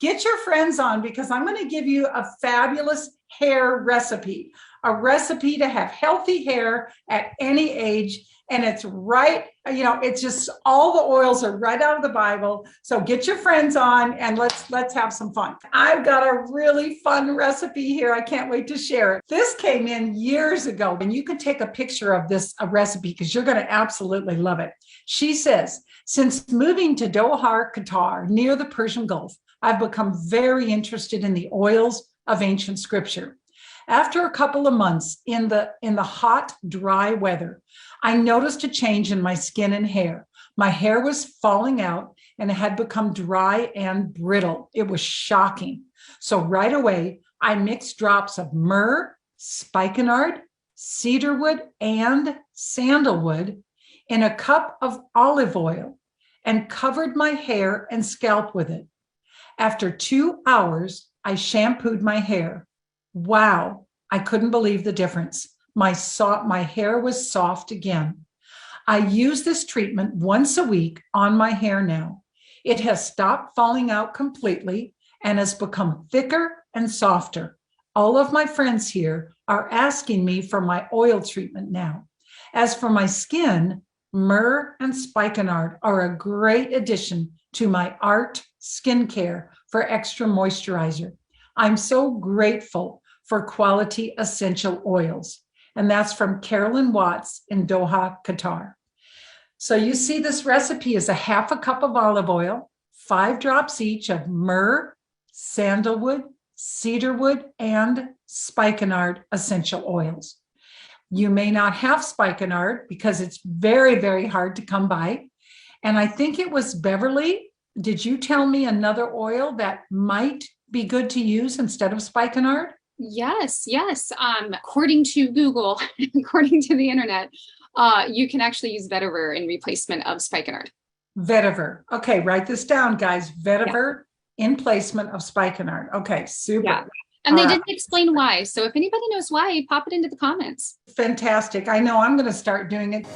Get your friends on because I'm going to give you a fabulous hair recipe, a recipe to have healthy hair at any age. And it's right, it's just all the oils are right out of the Bible. So get your friends on and let's have some fun. I've got a really fun recipe here. I can't wait to share it. This came in years ago, and you can take a picture of this recipe because you're going to absolutely love it. She says, since moving to Doha, Qatar, near the Persian Gulf, I've become very interested in the oils of ancient scripture. After a couple of months in the hot, dry weather, I noticed a change in my skin and hair. My hair was falling out and it had become dry and brittle. It was shocking. So right away, I mixed drops of myrrh, spikenard, cedarwood, and sandalwood in a cup of olive oil and covered my hair and scalp with it. After 2 hours, I shampooed my hair. Wow, I couldn't believe the difference. My hair was soft again. I use this treatment once a week on my hair now. It has stopped falling out completely and has become thicker and softer. All of my friends here are asking me for my oil treatment now. As for my skin, myrrh and spikenard are a great addition to my Art skincare for extra moisturizer. I'm so grateful for quality essential oils. And that's from Carolyn Watts in Doha, Qatar. So you see this recipe is a half a cup of olive oil, 5 drops each of myrrh, sandalwood, cedarwood, and spikenard essential oils. You may not have spikenard because it's very, very hard to come by. And I think it was Beverly. Did you tell me another oil that might be good to use instead of spikenard? Yes. According to Google, according to the internet, you can actually use vetiver in replacement of spikenard. Vetiver. Okay, write this down, guys. Vetiver in placement of spikenard. Okay, super. Yeah. And they didn't explain why. So if anybody knows why, pop it into the comments. Fantastic. I know I'm going to start doing it.